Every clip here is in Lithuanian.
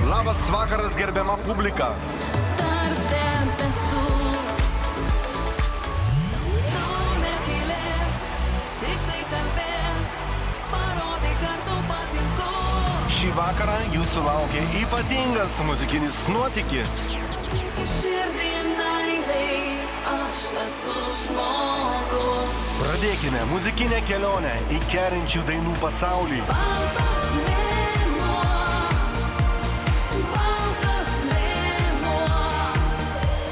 Labas vakaras, gerbiama publika. Tarp debesų, tu netylėk, tik tai kalbėk, parodyk, kad tau patinku. Šį vakarą jūsų laukia ypatingas muzikinis nuotykis. Širdį meiliai, aš esu žmogus. Pradėkime muzikinę kelionę į kerinčių dainų pasaulį. Baltas mėnuo, baltas mėnuo.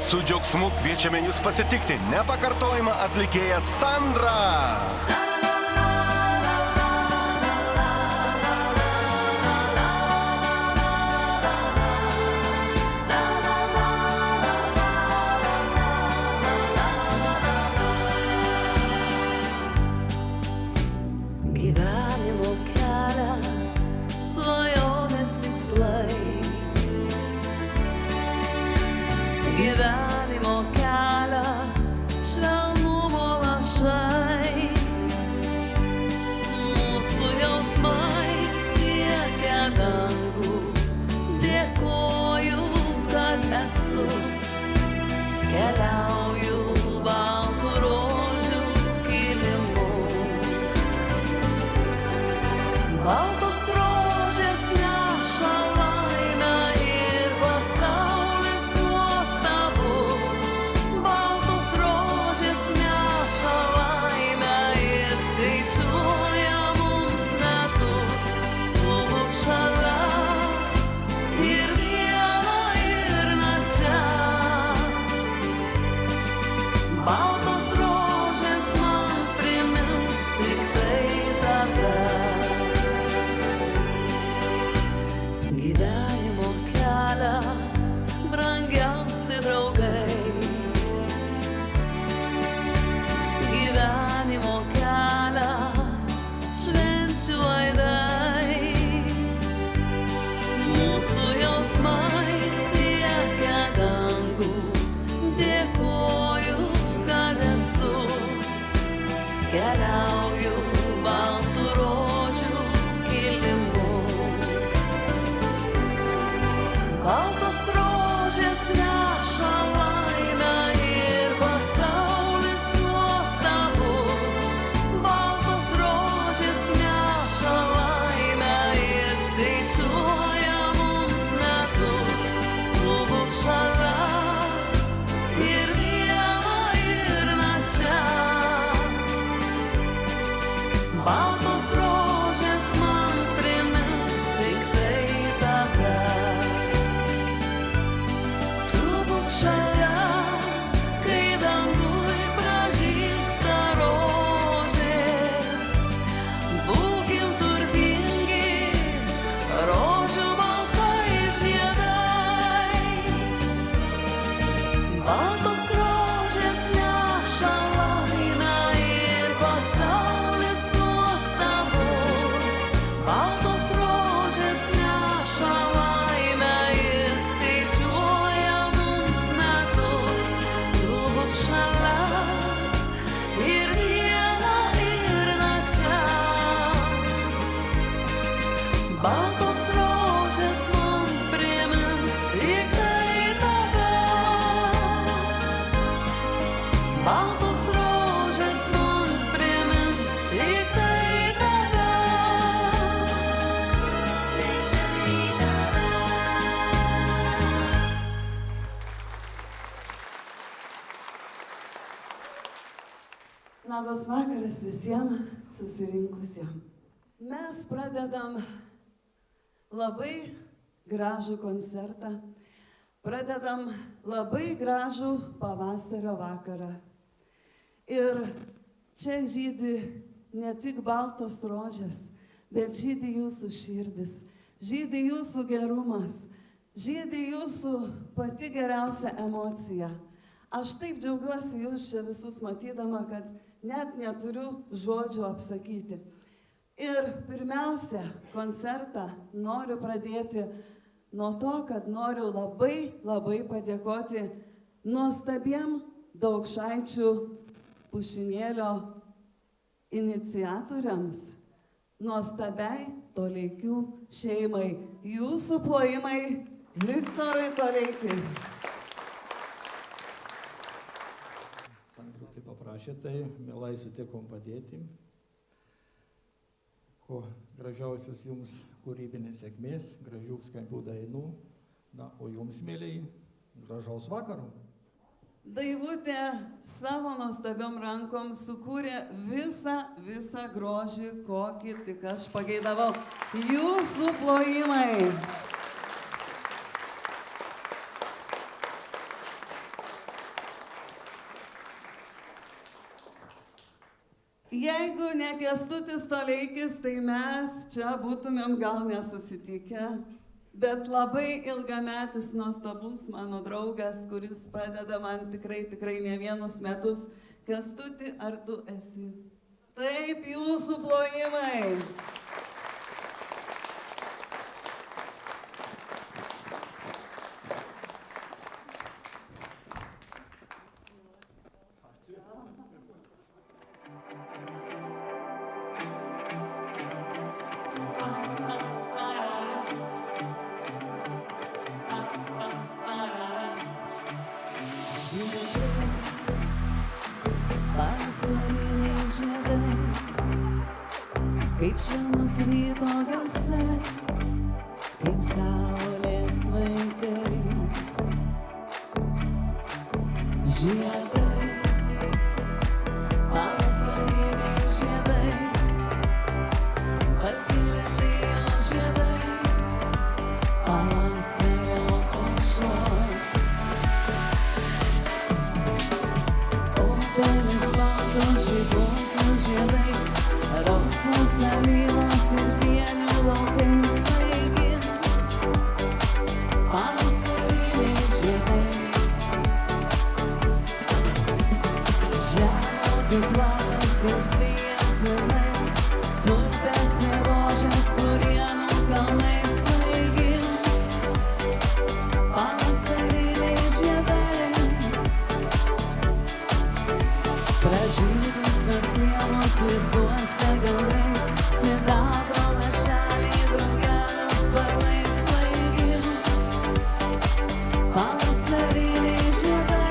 Su džiaugsmu kviečiame jūs pasitikti nepakartojimą atlikėją Sandrą. Gyvenimo kelias, svajonės tikslai. Gyvenimo kelias, švelnumo lašai. Mūsų jausmai siekia dangų. Dėkoju, kad esu. Keliauju baltų rožių kilimu. Baltos rožės neša laimę ir pasaulis nuostabus. Baltos rožės neša laimę ir skaičiuoja mums metus. Tu būk šalia ir dieną ir nakčia. Baltos rožės man primins tik tai tave. Gyvenimo kelias, brangiausi draugai. Gyvenimo kelias, švenčių aidai. Mūsų jausmai siekia dangų. Dėkoju, kad esu. Keliauju baltų rožių kilimu. Baltos rožės neša laimę ir pasaulis nuostabus. Baltos rožės neša laimę ir skaičiuoja mums metus. Tu būk šalia ir dieną ir nakčia. Baltos rožės man primins tik tai tave. Tu būk šalia, kai dangui pražysta rožės. Būkim turtingi rožių baltais žiedais. Baltos rožės neša laimę ir pasaulis nuostabus. Baltos rožės neša laimę ir skaičiuoja mums metus. Tu būk šalia ir dieną ir nakčia. Baltos rožės man primins tik tai tave. Baltos rožės man primins tik tai tave. Labas vakaras visiems susirinkusiems. Mes pradedam labai gražų koncertą. Pradedam labai gražų pavasario vakarą. Ir čia žydi ne tik baltos rožės, bet žydi jūsų širdis, žydi jūsų gerumas, žydi jūsų pati geriausia emocija. Aš taip džiaugiuosi jūs čia visus matydama, kad net neturiu žodžių apsakyti. Ir pirmiausia, koncertą noriu pradėti nuo to, kad noriu labai padėkoti nuostabiem Daukšaičių pušinėlio iniciatoriams, nuostabiai Toleikių šeimai. Jūsų plojimai Viktorui Toleikiui. Sandrutė paprašė, tai mielai sutikom padėti. Kuo gražiausios jums kūrybinės sėkmės, gražių skambių dainų. Na, o jums, mėlyje, gražaus vakaro. Daivutė savo nuostabiom rankom sukūrė visą grožį, kokį tik aš pageidavau. Jūsų plojimai. Jeigu ne Kęstutis Toleikis, tai mes čia būtumėm gal nesusitikę. Bet labai ilgametis nuostabus mano draugas, kuris padeda man tikrai ne vienus metus. Kęstuti, ar tu esi? Taip, jūsų plojimai. Vasariniai žiedai, kaip švelnus ryto garsai, kaip saulės vaikai. Žiedai, vasariniai žiedai, balti lelijos žiedai, pavasario aušoj. Žibuoklų žiedai, rausvos alyvos ir pienių laukai svaigins. Pavasariniai žiedai, žemuogių kvapas galsvijas vilnai, tulpės ir rožės purienų kalnai svaigins. Pavasariniai žiedai, pražydusios sienos vaizduose gandrai, sidabro lašeliai drugelių sparnai svaigins. Pavasariniai žiedai.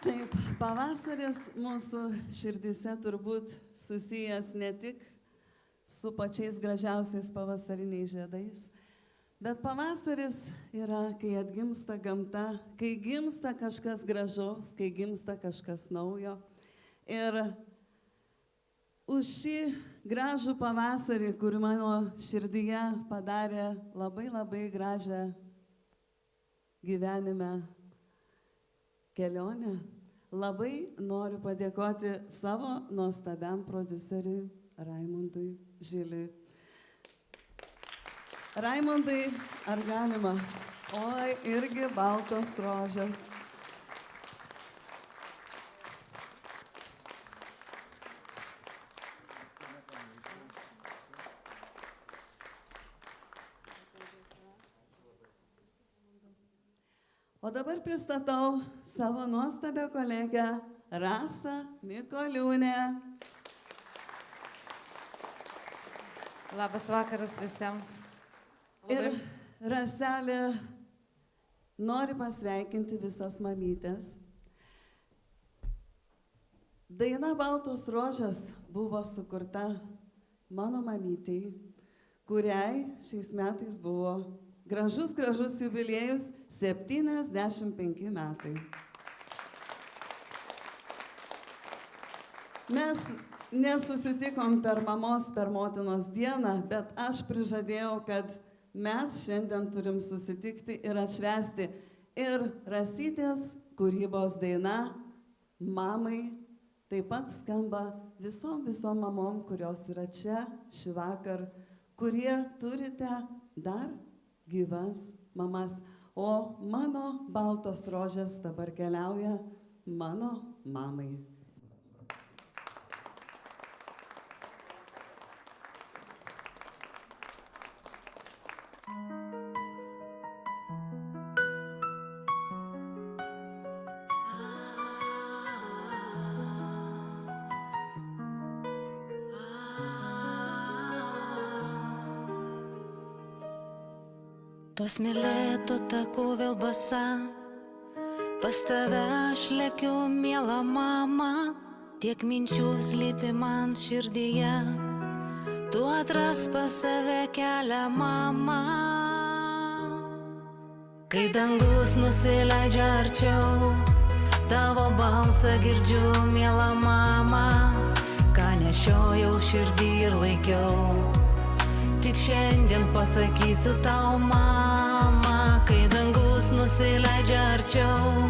Taip, pavasaris mūsų širdise turbūt susijęs ne tik su pačiais gražiausiais pavasariniais žiedais, bet pavasaris yra, kai atgimsta gamta, kai gimsta kažkas gražaus, kai gimsta kažkas naujo. Ir už šį gražų pavasarį, kur mano širdyje padarė labai gražią gyvenime kelionę, labai noriu padėkoti savo nuostabiam prodiuseriui Raimundui Žiliui. Raimondai, ar galima? Oi, irgi baltos rožės. O dabar pristatau savo nuostabią kolegę Rasą Mikoliūnę. Labas vakaras visiems. Ir Raselė nori pasveikinti visas mamytės. Daina Baltos rožės buvo sukurta mano mamytei, kuriai šiais metais buvo gražus jubiliejus 75 metai. Mes nesusitikom per mamos, per motinos dieną, bet aš prižadėjau, kad mes šiandien turim susitikti ir atšvęsti. Ir Rasytės kūrybos daina mamai taip pat skamba visom mamom, kurios yra čia šį vakar, kurie turite dar gyvas mamas. O mano baltos rožės dabar keliauja mano mamai. Tos mylėtų takų vėl basa, pas tave aš lekiu, miela mama, tiek minčių slypi man širdyje, tu atras pas save kelią, mama. Kai dangus nusileidžia arčiau, tavo balsą girdžiu, miela mama, ką nešiojau širdį ir laikiau. Tik šiandien pasakysiu tau, mama, kai dangus nusileidžia arčiau,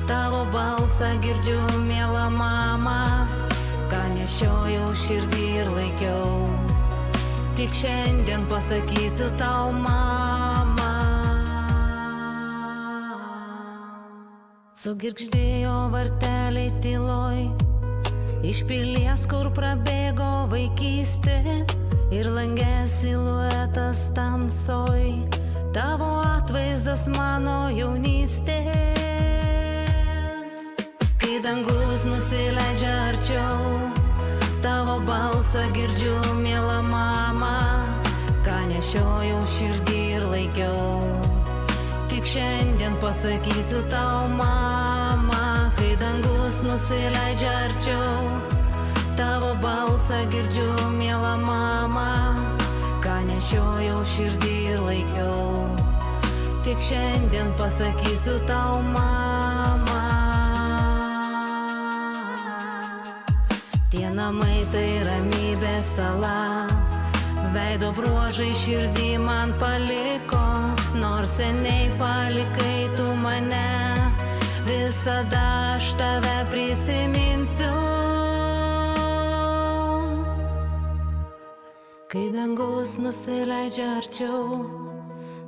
tavo balsą girdžiu, miela mama, ką nešiojau širdį ir laikiau. Tik šiandien pasakysiu tau, mama. Sugirgždėjo varteliai tyloj, iš pilies, kur prabėgo vaikystė, ir langė siluetas tamsoj, tavo atvaizdas mano jaunystės. Kai dangus nusileidžia arčiau, tavo balsą girdžiu, miela mama, ką nešiojau širdį ir laikiau. Tik šiandien pasakysiu tau, mama, kai dangus nusileidžia arčiau, tavo balsą girdžiu, miela mama, ką nešiojau širdį ir laikiau. Tik šiandien pasakysiu tau, mama. Tie namai tai ramybės sala, veido bruožai širdį man paliko, nors seniai palikai tu mane, visada aš tave prisiminsiu. Kai dangus nusileidžia arčiau,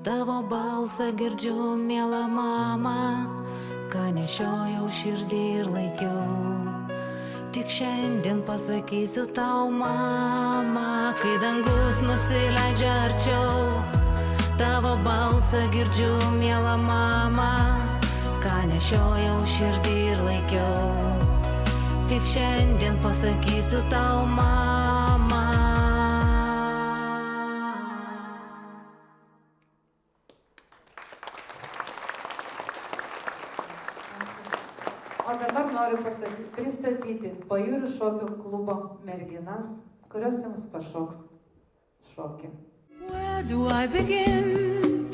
tavo balsą girdžiu, miela mama, ką nešiojau širdį ir laikiau. Tik šiandien pasakysiu tau, mama, kai dangus nusileidžia arčiau, tavo balsą girdžiu, miela mama, ką nešiojau širdį ir laikiau. Tik šiandien pasakysiu tau, mama. O dabar noriu pristatyti Pajūrių šokių klubo merginas, kurios jums pašoks šokį. Where do I begin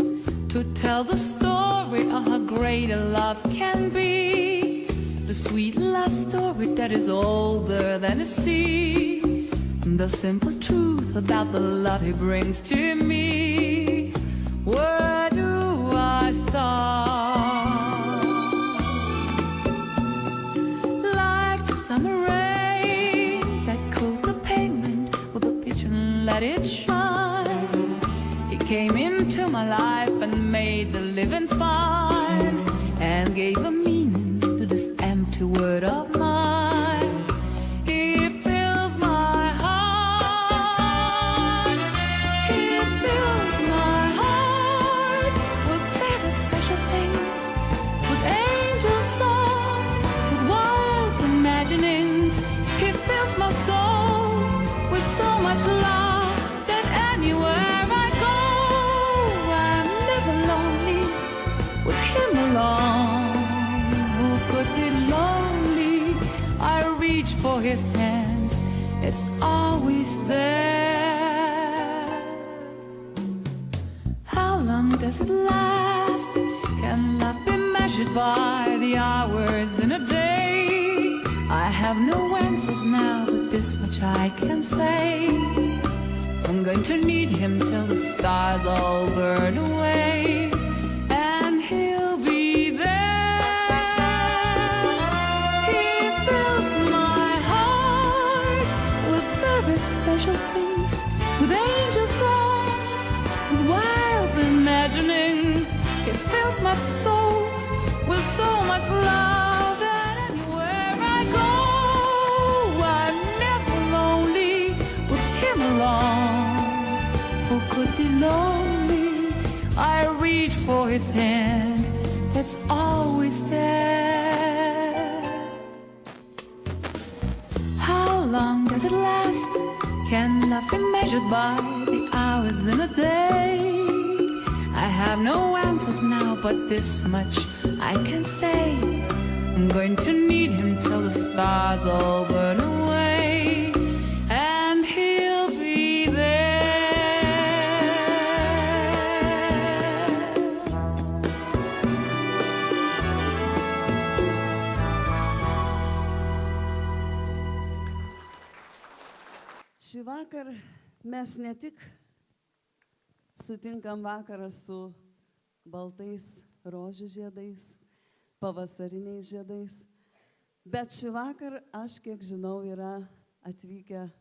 to tell the story of how great a love can be? The sweet love story that is older than a sea. The simple truth about the love he brings to me. Where do I start? Like the summer rain that cools the pavement with a pitch and let it shine. He came made the living fine and gave a meaning to this empty word of mine. He fills my heart. He fills my heart with very special things, with angel songs, with wild imaginings. He fills my soul with so much love that anywhere I go, I'm never lonely with him alone. Who could be lonely? I reach for his hand, it's always there. How long does it last? Can love be measured by the hours in a day? I have no answers now, but this much I can say. I'm going to need him till the stars all burn away, and he'll be there. He fills my heart with very special things, with angel songs, with wild imaginings. He fills my soul with so much love that anywhere I go, I'm never lonely with him alone. Who could be lonely? I reach for his hand, that's always there. How long does it last? Can love be measured by the hours in a day? I have no answers now, but this much I can say. I'm going to need him till the stars all burn away, and he'll be there. Šį vakar mes ne tik sutinkam vakarą su baltais rožių žiedais, pavasariniais žiedais, bet šį vakar, aš kiek žinau, yra atvykę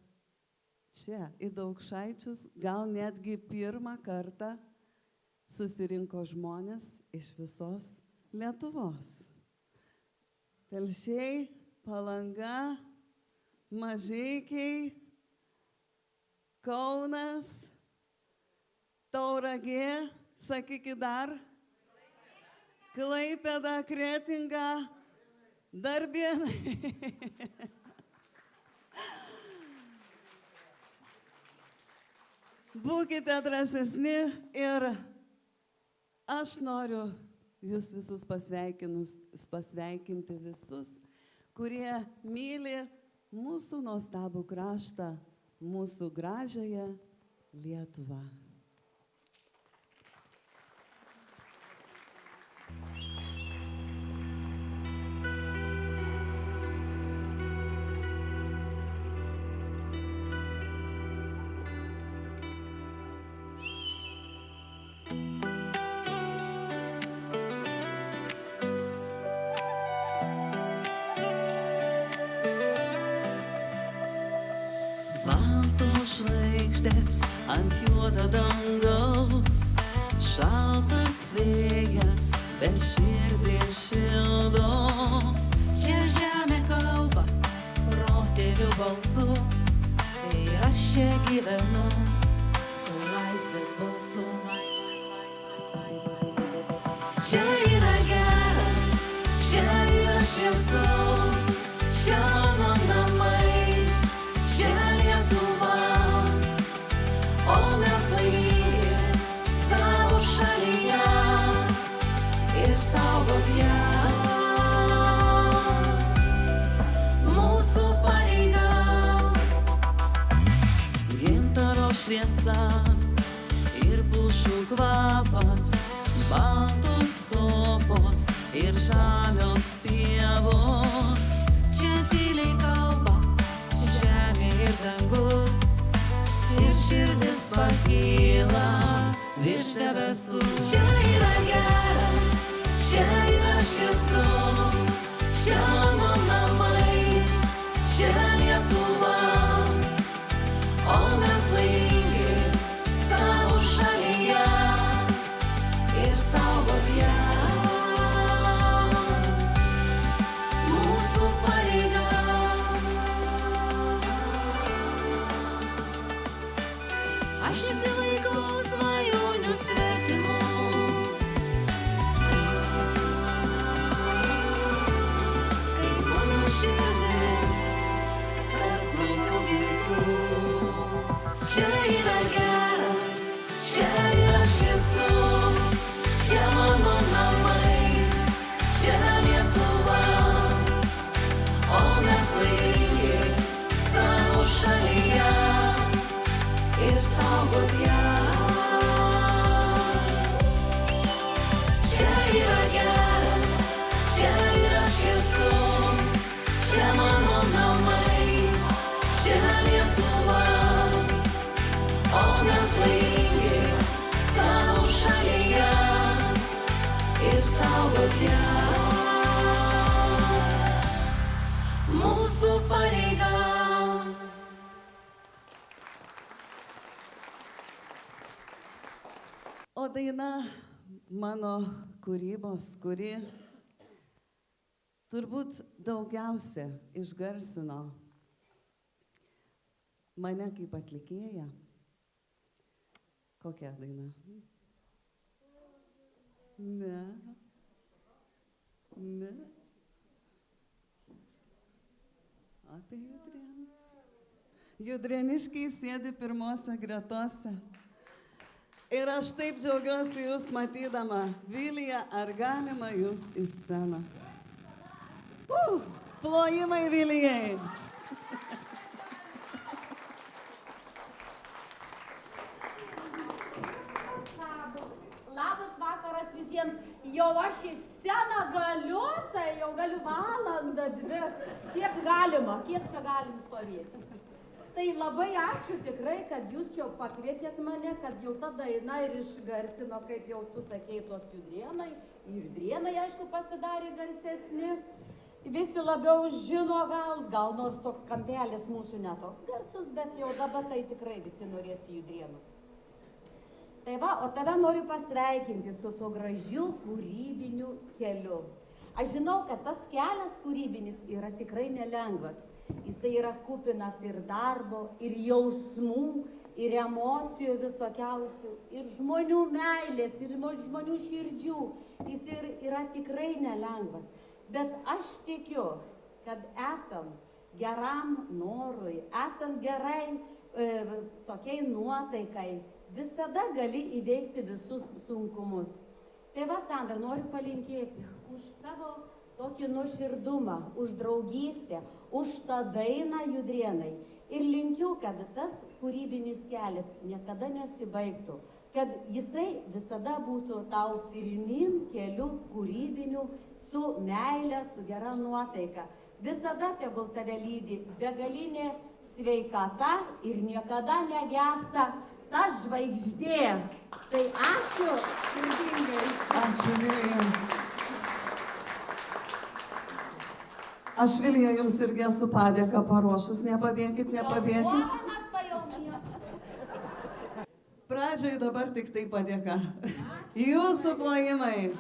čia į Daukšaičius, gal netgi pirmą kartą susirinko žmonės iš visos Lietuvos. Telšiai, Palanga, Mažeikiai, Kaunas, Tauragė, sakykit dar, Klaipėda, Kretinga, Darbėnai. Būkite drąsesni ir aš noriu jūs visus pasveikinti visus, kurie myli mūsų nuostabų kraštą, mūsų gražiąją Lietuvą. Ant juodo dangaus, šaltas vėjas, bet širdį šildo. Čia žemė kalba protėvių balsu, ir aš čia gyvenu su laisvės balsu. Čia yra gera, čia yra šviesu, čia mano namai, čia Lietuva. O mes laimingi savo šalyje ir saugot ją. Mūsų pareiga. Gintaro šviesa ir pušų kvapas, baltos kopos ir žalios pievos. Čia tyliai kalba žemė ir dangus, ir širdis pakyla virš debesų. Čia yra gera, čia yra šviesu, čia mano namai, čia Lietuva. O mes laimingi savo šalyje ir savo išsaugok ją. Mūsų pareiga. O daina mano kūrybos, kuri turbūt daugiausia išgarsino mane kaip atlikėją. Kokia daina? Ne. Ne. Apie Judrėnus. Judrėniškiai sėdi pirmose gretose. Ir aš taip džiaugiuosi jūs matydama. Vilija, ar galima jūs į sceną? Plojimai Vilijai. Labas vakaras visiems. Jau aš į sceną galiu, tai jau galiu valandą, dvi. Kiek galima, kiek čia galim stovėti. Tai labai ačiū tikrai, kad jūs čia pakvietėt mane, kad jau ta daina ir išgarsino, kaip jau tu sakei, tos Judrėnai. Judrėnai, aišku, pasidarė garsesni. Visi labiau žino gal nors toks kampelis mūsų netoks garsus, bet jau dabar tai tikrai visi norės į Judrėnus. Tai va, o tave noriu pasveikinti su to gražiu kūrybiniu keliu. Aš žinau, kad tas kelias kūrybinis yra tikrai nelengvas. Jisai yra kupinas ir darbo, ir jausmų, ir emocijų visokiausių, ir žmonių meilės, ir žmonių širdžių. Jis yra tikrai nelengvas. Bet aš tikiu, kad esant geram norui, esant gerai tokiai nuotaikai, visada gali įveikti visus sunkumus. Tai va, Sandra, noriu palinkėti už tavo tokį nuoširdumą, už draugystę, už tą dainą Judrėnai. Ir linkiu, kad tas kūrybinis kelias niekada nesibaigtų, kad jisai visada būtų tau pirmin keliu kūrybiniu, su meile, su gera nuotaika. Visada tegul tave lydi begalinė sveikata ir niekada negesta ta žvaigždė. Tai ačiū širdingai. Ačiū, Vilija. Aš, Vilija, jums irgi esu padėką paruošus. Nepabėkit. Johanas tai jau nieko. Pradžiai dabar tik tai padėka. Jūsų plojimai.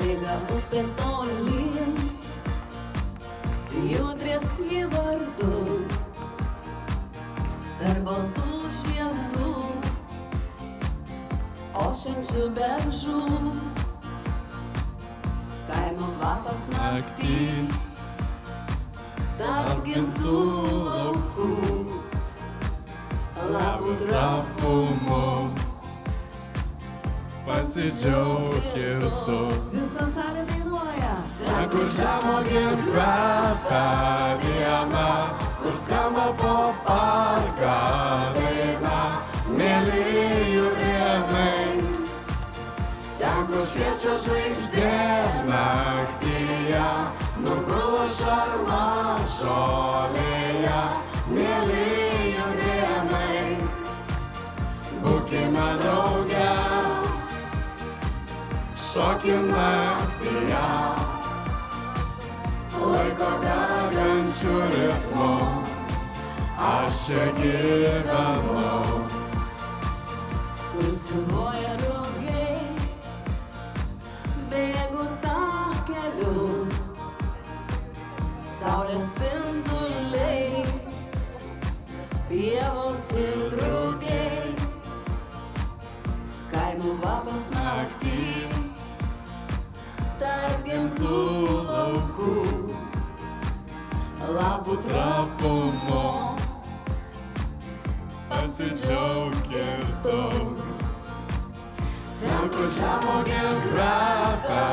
Bėga upė tolyn, Judrės ji vardu, tarp baltų žiedų, ošiančių beržų, kaimo kvapas naktį, tarp gimtų laukų, lapų trapumu. Pasidžiauk ir tu. Visa salė dainuoja. Ten, kur žemuogės kvepia diena, kur skamba po parką daina, mėly Judrėnai. Ten, kur šviečia žvaigždė naktyje, nugula šarma žolėje, mėly Judrėnai. Būkime drauge, šokim naktyje, laiko degančių ritmų, aš čia gyvenu. Kur suvoja rugiai, bėgu takeliu, saulės spinduliai, pievos ir drugiai, kaimų kvapas naktį, tarp gimtų laukų, lapų trapumu. Pasidžiauk ir tu. Ten, kur žemuogės kvepia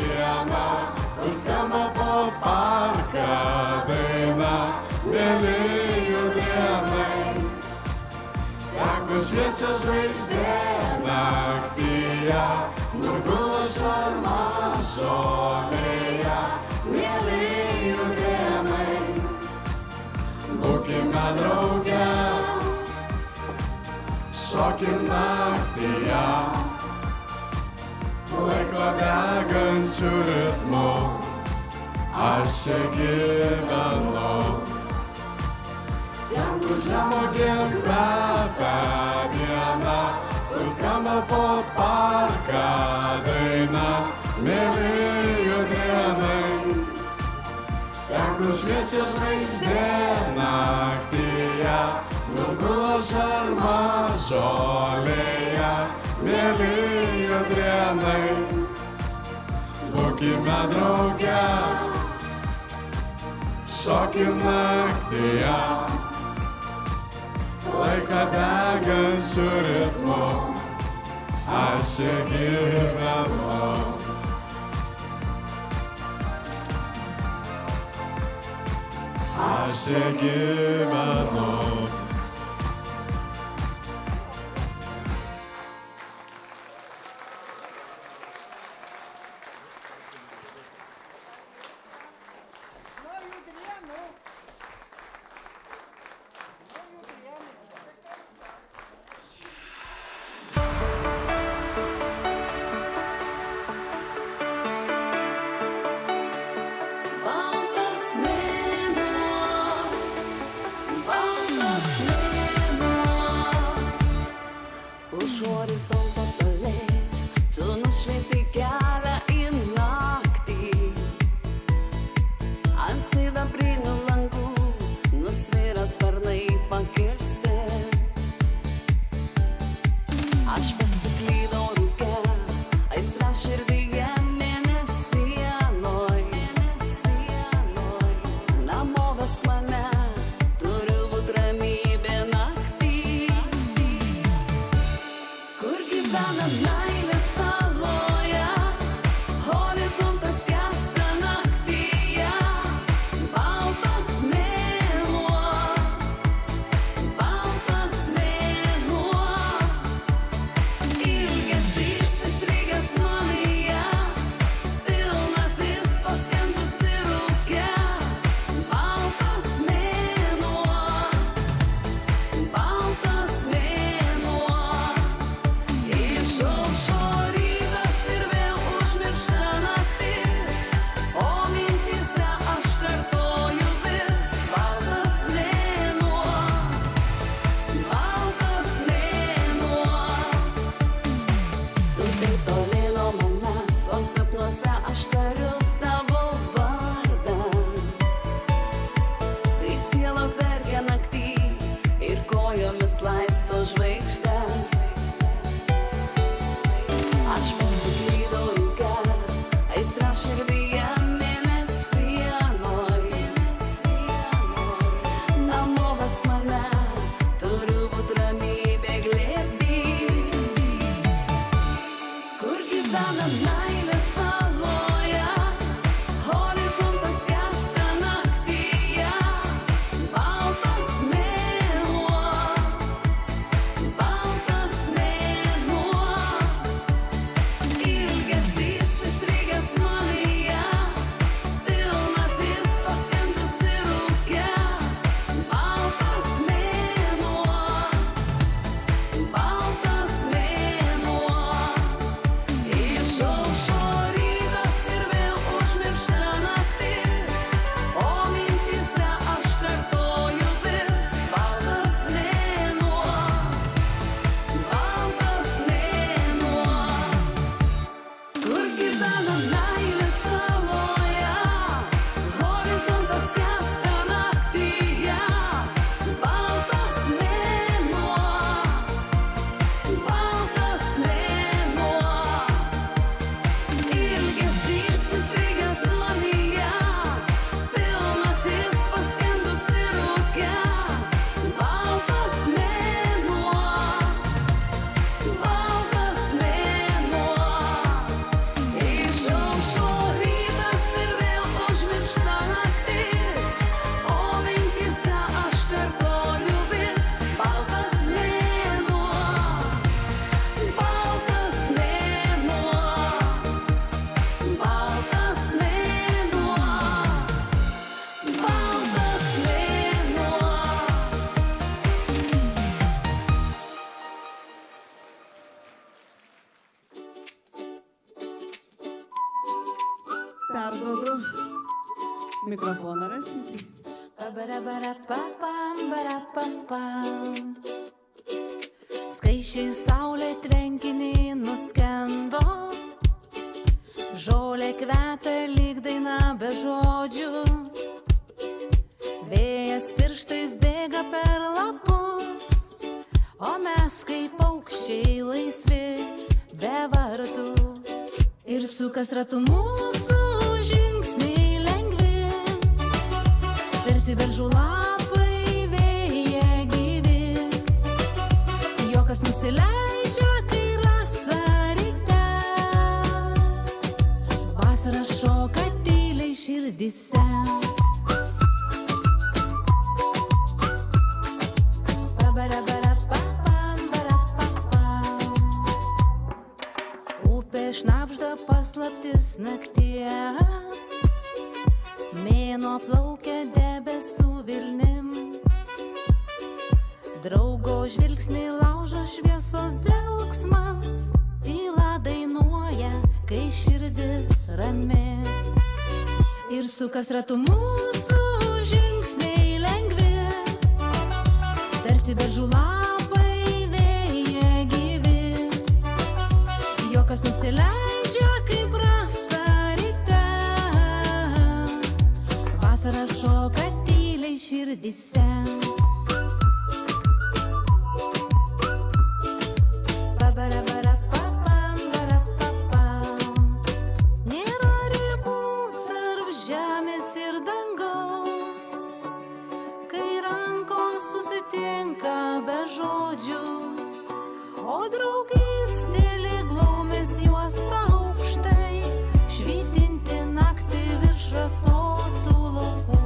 diena, kur skamba po parką daina, mėly Judrėnai. Ten, kur šviečia žvaigždė naktyje, nugula šarma žolėje, degančiu ritmu aš čia gyvenu. Ten, kur žemuogėm kvepia diena, kur skamba po parką daina, mėly judrienai. Ten, kur šviečia žvaigždė naktyje, nugula šarma žolėje, mėly judrienai. Būkime drauge, šokim naktyje, laiką degančiu ritmu aš čia gyvenu. Aš čia gyvenu. Ilgesys įstrigęs manyje. Perduodu mikrofoną Rasytei. Skaičiai saulė tvenkinį nuskendo, žolė kvepia lyg daina be žodžių, vėjas pirštais bėga per lapus, o mes kaip paukščiai laisvi be vartų. Ir sukas ratu mūsų žingsniai lengvi, tarsi beržų lapai vėja gyvi. Juokas nusileidžia, kai rasa ryte, vasara šoka tyliai širdyse. Šnabžda paslaptis nakties, mėnuo plaukia debesų vilnim, draugo žvilgsnį laužo šviesos dvelksmas, tyla dainuoja, kai širdis rami. Ir sukas ratu mūsų žingsniai lengvi, tarsi beržų lapai vėja gyvi. Juokas nusileidžia, kaip rasa ryte, vasara šoka tyliai širdyse. Nėra ribų tarp žemės ir dangaus, kai rankos susitinka be žodžių, o draugystė juosta aukštai, švytinti naktį virš rasotų laukų.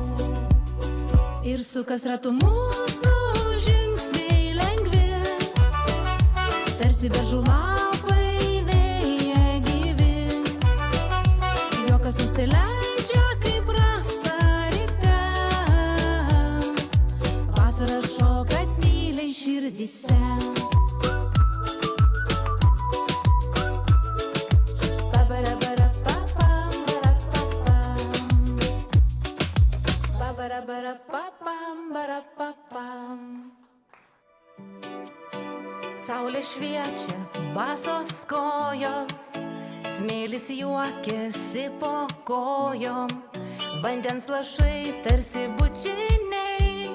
Ir sukas ratu mūsų žingsniai lengvi, tarsi beržų lapai vėja gyvi. Juokas nusileidžia, kaip rasa ryte, vasara šoka tyliai širdyse. Saulė šviečia, basos kojos, smėlis juokiasi po kojom, vandens lašai tarsi bučiniai,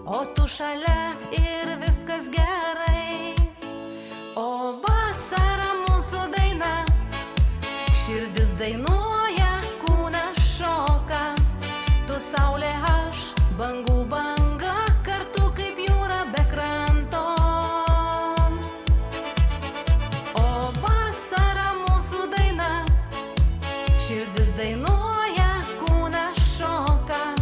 o tu šalia ir viskas gerai. O vasara mūsų daina, širdis dainuoja, kūnas šoka, tu saulė aš, bangų banga, kartu kaip jūra be kranto. Širdis dainuoja, kūnas šoka,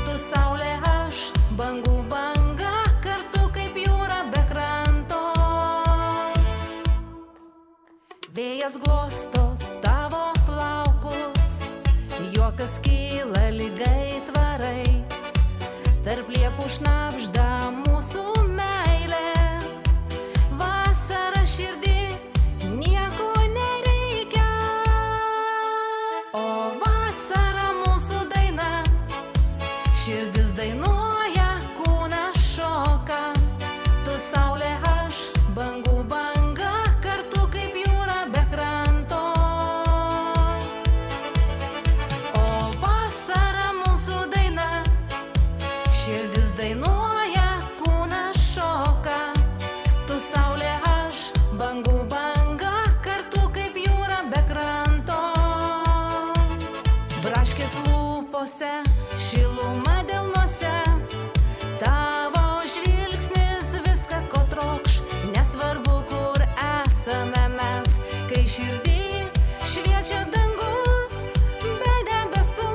tu saulė aš, bangų banga, kartu kaip jūra be kranto. Vėjas glosto tavo plaukus, juokas kyla lygai tvarai, tarp liepų šnabžda mūsų meilė, vasara širdį nieko nereikia. O vasara mūsų daina, širdis dainuoja, kūnas šoka, tu saulė aš, bangų banga, kartu kaip jūra be kranto. O vasara mūsų daina, širdis dainuoja, kūnas šoka, tu saulė aš, bangų banga, kartu kaip jūra be kranto. Braškės lūpose, šiluma delnuose, tavo žvilgsnis viską ko trokš, nesvarbu kur esame mes, kai širdį šviečia dangus be debesų.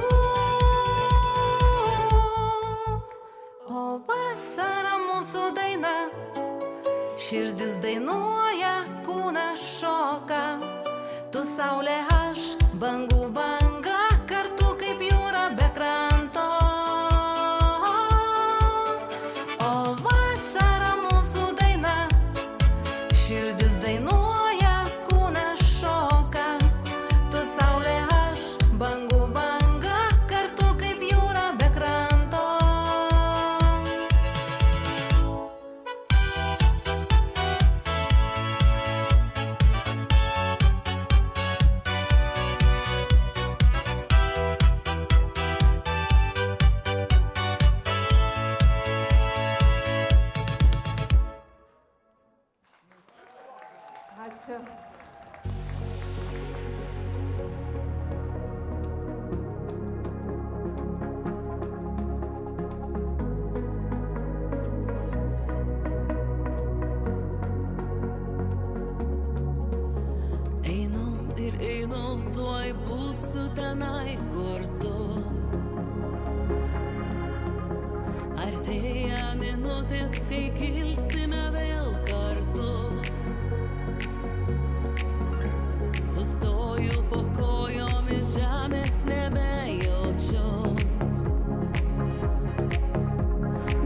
O vasara mūsų daina, širdis dainuoja, kūnas šoka, tu saulė aš, bangų banga, kartu kaip jūra be kranto. O vasara mūsų daina, širdis dainuoja, kūnas šoka, tu saulė aš, bangų tuoj būsiu tenai, kur tu. Artėja minutės, kai kilsime vėl kartu. Sustoju po kojomis, žemės nebejaučiu.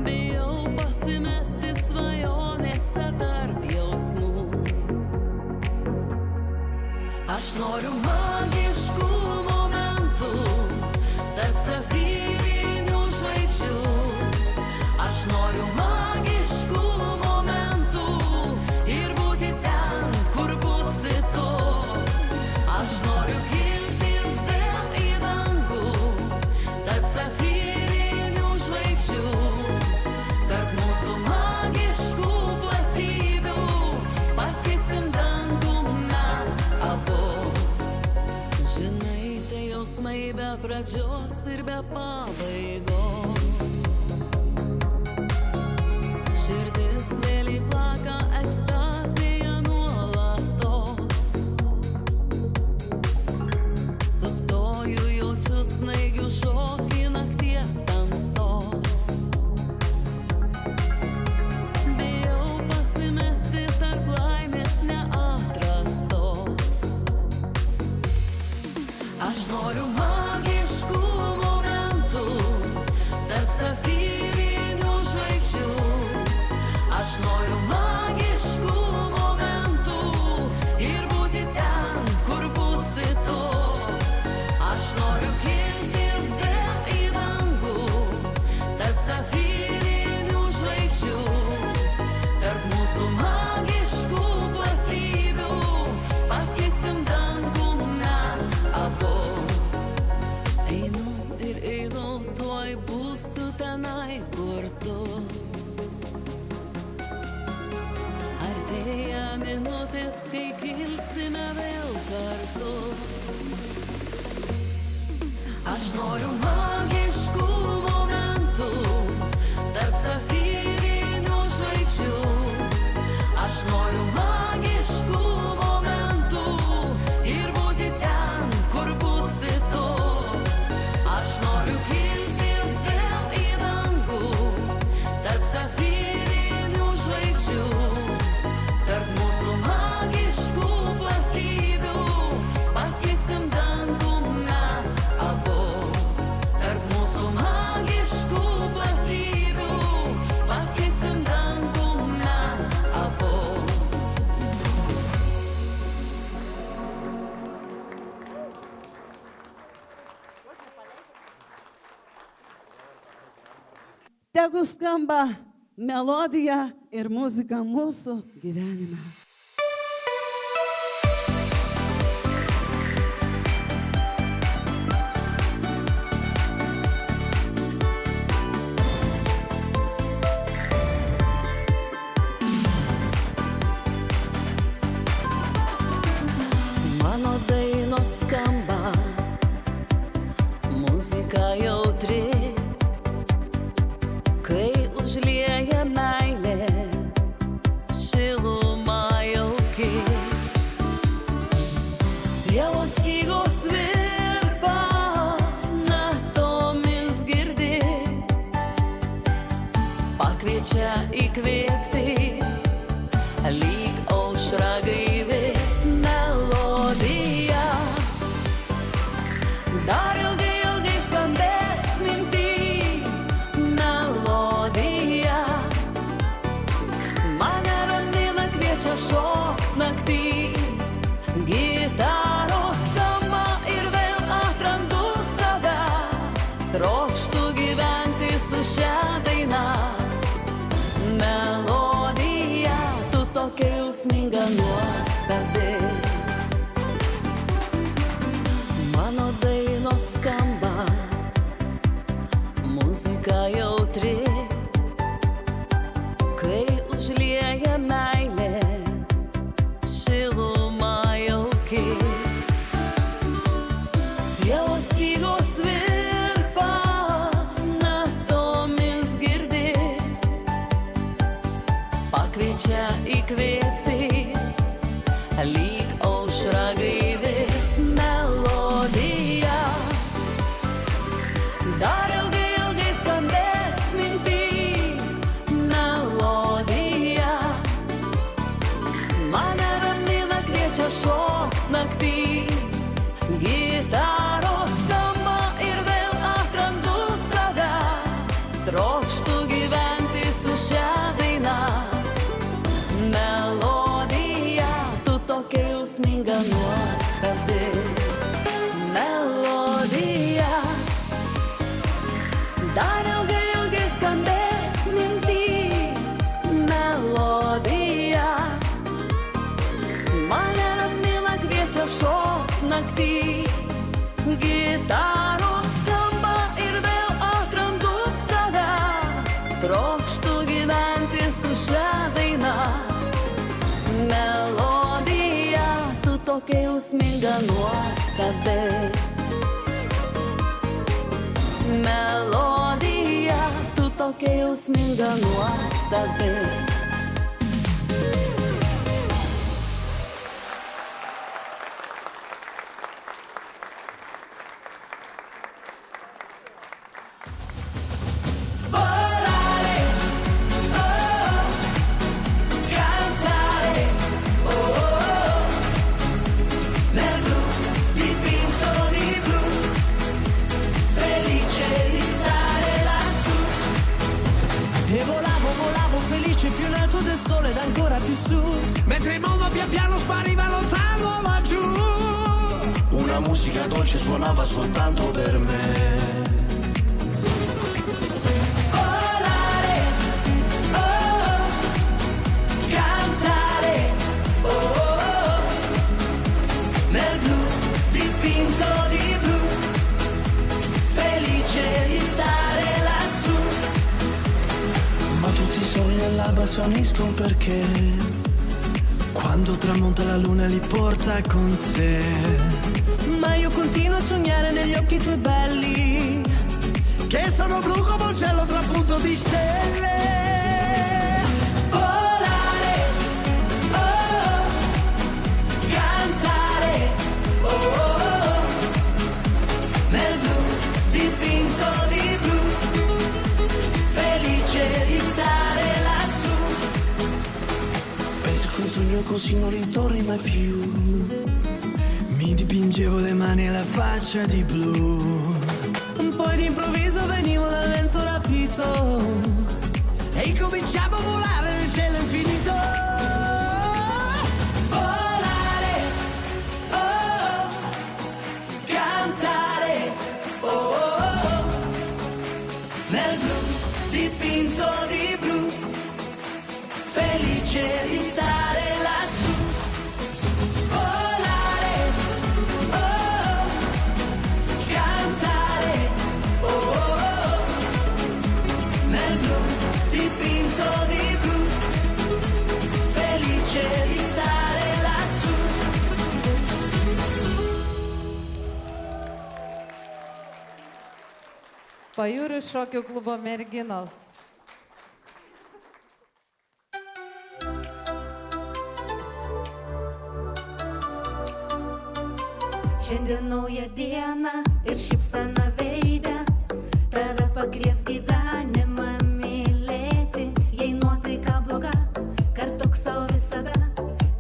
Bijau pasimesti svajonėse tarp jausmų. Aš noriu magiškų momentų tarp safyrinių žvaigždžių. Aš noriu magiškų momentų ir būti ten, kur būsi tu. Aš noriu kilti vėl į dangų tarp safyrinių žvaigždžių. Tarp mūsų magiškų platybių pasieksim dangų mes abu. Žinai, tai jausmai be pradžios ir be pabaigos. Širdis vėl įplaka ekstazija nuolatos. Sustoju, jaučiu snaigių šokį nakties tamsos. Bijau pasimesti tarp laimės neatrastos. Aš noriu magiškų momentų tarp safyrinių žvaigždžių. Aš noriu magiškų momentų ir būti ten, kur būsi tu. Aš noriu kilti vėl į dangų tarp safyrinių žvaigždžių. Tarp mūsų magiškų platybių pasieksim dangų mes abu. Einu ir einu, tuoj būsiu tenai, kur tu. Artėja minutės, kai kilsime vėl kartu. Aš noriu magiškų momentų tarp safyrinių žvaigždžių. Aš noriu magiškų momentų ir būti ten, kur būsi tu. Aš noriu kilti vėl į dangų tarp safyrinių žvaigždžių. Tarp mūsų magiškų platybių pasieksim dangų mes abu. Tarp mūsų magiškų platybių pasieksim dangų mes abu. Tegu skamba melodija ir muzika mūsų gyvenime. Mano dainos skamba, muzika jautri, kai užlieja meilė, šiluma jauki. Sielos stygos virpa, natomis girdi, pakviečia įkvėpti, lyg aušra gaivi melodija. Dar ilgai, ilgai skambės minty melodija. Mane ramina, kviečia šokt naktį. Gitaros skamba ir vėl atrandu save. Trokštu gyventi su šia daina. Melodija, tu tokia jausminga, nuostabi. Mano dainos skamba, muzika jautri, kai užlieja meilė, šiluma jauki. Sielos stygos virpa, natomis girdi, pakviečia įkvėpti, lyg aušra gaivi melodija. jausminga nuostabi. Melodija, tu tokia jausminga nuostabi. E volavo, volavo felice più in alto del sole ed ancora più su, mentre il mondo pian piano spariva lontano laggiù. Una musica dolce suonava soltanto per me. Volare, oh, cantare, oh, nel blu, dipinto di blu, felice di stare lassù. Ma tutti i sogni all'alba svaniscono perché quando tramonta la luna li porta con sé. Ma io continuo a sognare negli occhi tuoi belli, che sono blu come un cielo trapunto di stelle. Volare, oh, cantare, oh, nel blu, dipinto di blu, felice di stare lassù. Penso che un sogno così non ritorni mai più. Mi dipingevo le mani e la faccia di blu, poi d'improvviso venivo dal vento rapito e incominciavo a volare nel cielo infinito. Volare, oh, cantare, oh, nel blu, dipinto di blu, felice di stare lassù. Volare, oh, cantare, oh, nel blu, dipinto di blu, felice di stare lassù. Pajūrių šokių klubo merginos. Šiandien nauja diena ir šypsena veide, tave pakvies gyvenimą mylėti. Jei nuotaika bloga, kartok savo visada,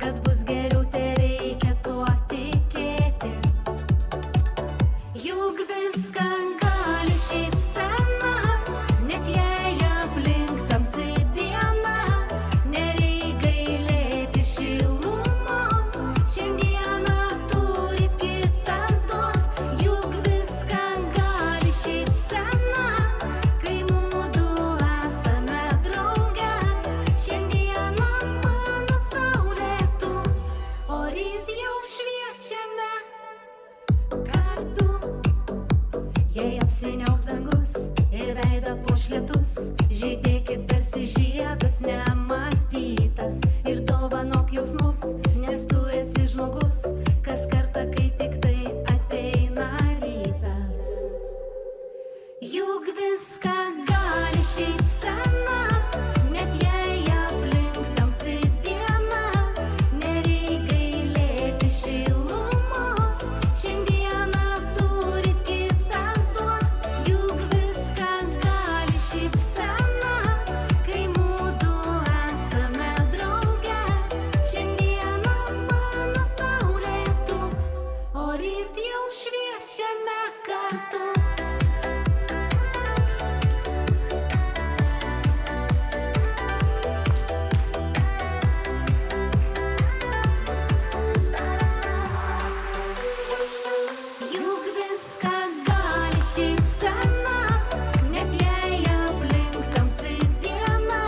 kad bus geriau, tereikia tuo tikėti. Juk viską gali šypsena, net jei aplink tamsi diena, nereik gailėti šilumos, šiandieną turit kitas duos. Juk viską gali šypsena, kai mudu esame drauge, šiandieną mano saulėtų, o ryt jau šviečiame kartu. Jei apsiniaus dangus ir veidą puoš lietus, žydėkit tarsi žiedas nematytas ir dovanok jausmus, nes tu esi žmogus, kas kartą, kai tik tai ateina rytas. Juk viską gali šypsena, net jei aplink tamsi diena, nereik gailėti šilumos, šiandieną turit kitas duos. Juk viską gali šypsena, kai mudu esame drauge, šiandieną mano saulėtų, o ryt jau šviečiame kartu. Juk viską gali šypsena, net jei aplink tamsi diena,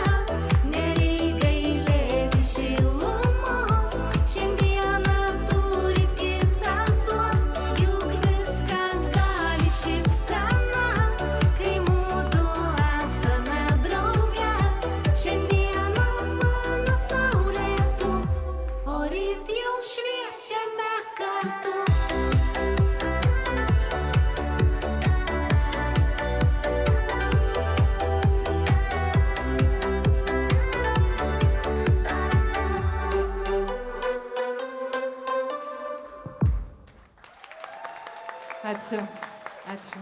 nereik gailėti šilumos, šiandieną turit kitas duos. Juk viską gali šypsena. Ačiū. Ačiū.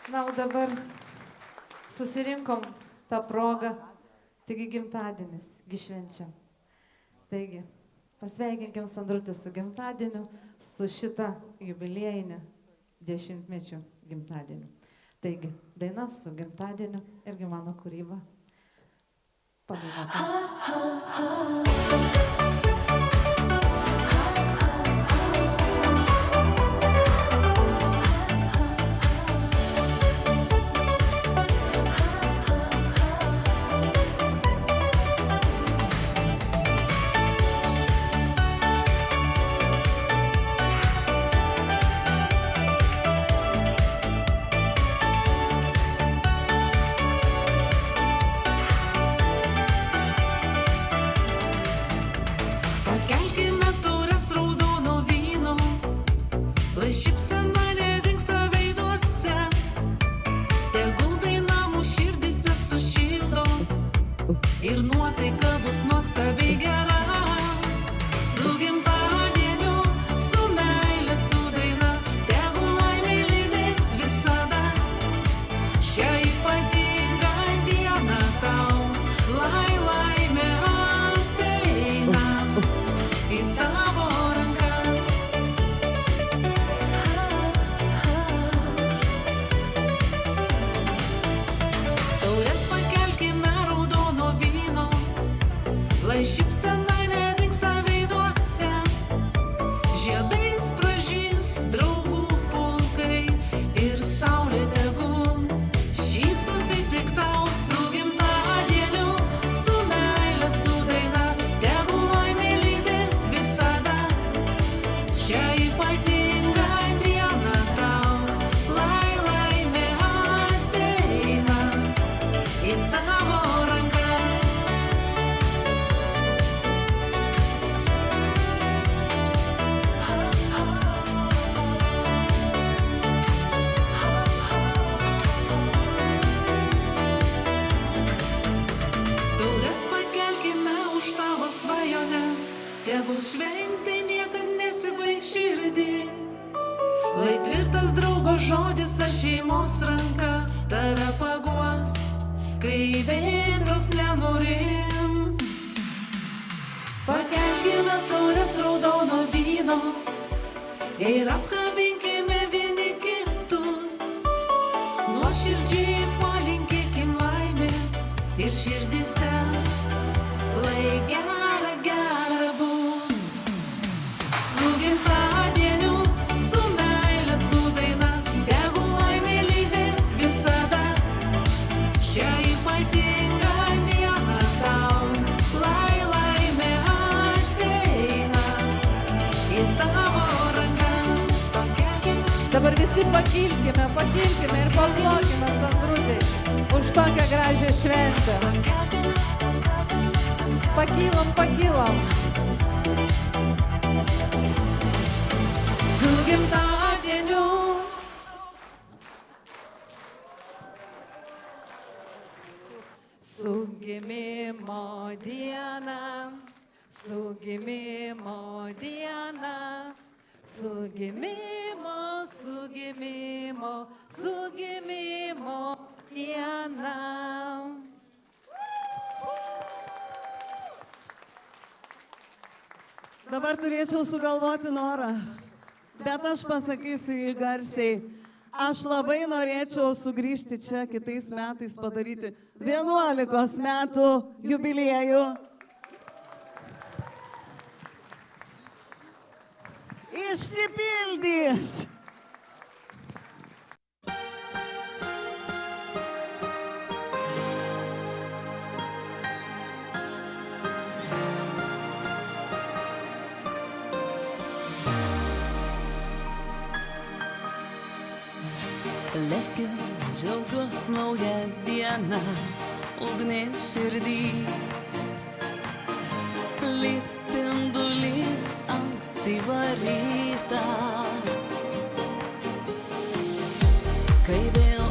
Na, o dabar susirinkom tą progą, taigi gimtadienis, švenčiam. Taigi, pasveikinkim Sandrutę su gimtadieniu, su šitą jubiliejinę 10-mečių gimtadieniu. Taigi, daina su gimtadieniu irgi mano kūryba. Padainuokim. Pakelkime taures raudono vyno, lai šypsena nedingsta veiduose, tegul daina mūsų širdise sušildo ir nuotaika bus nuostabiai gera. Su gimtadieniu, su meile, su daina, tegul laimė lydės visada. Šią ypatingą dieną tau, laimė ateina į tavo rankas. Taures pakelkime raudono vyno, lai šypsena nedingsta veiduose, žiedais pražys draugų pulkai ir saulė tegul šypsosi tik tau. Su gimtadieniu, su meile, su daina, tegul laimė lydės visada. Šią ypatingą dieną tau, laimė ateina į tavo rankas. Taures pakelkime už tavo svajones, tegul šventė niekad nesibaigs širdį. Lai tvirtas draugo žodis ar šeimos ranka tave paguos, kai bėdos nenurims. Pakelkime taures raudono vyno ir apkabinkime vieni kitus. Nuoširdžiai palinkėkim laimės ir širdise, lai gera bus. Su gimtadieniu, su meile, su daina, tegul laimė lydės visada. Šią ypatingą dieną tau, laimė ateina į tavo rankas. Pakelkime. Dabar visi pakilkime ir paplokime Sandrutei už tokią gražią šventę. Pakylam. Su gimtadieniu. Su gimimo diena, su gimimo diena, su gimimo diena. Dabar turėčiau sugalvoti norą, bet aš pasakysiu jį garsiai. Aš labai norėčiau sugrįžti čia kitais metais padaryti 11 metų jubiliejų. Išsipildys. Lekiu, džiaugiuos naują dieną, ugnis širdį. Lyg spindulys ankstyvą rytą, kai vėl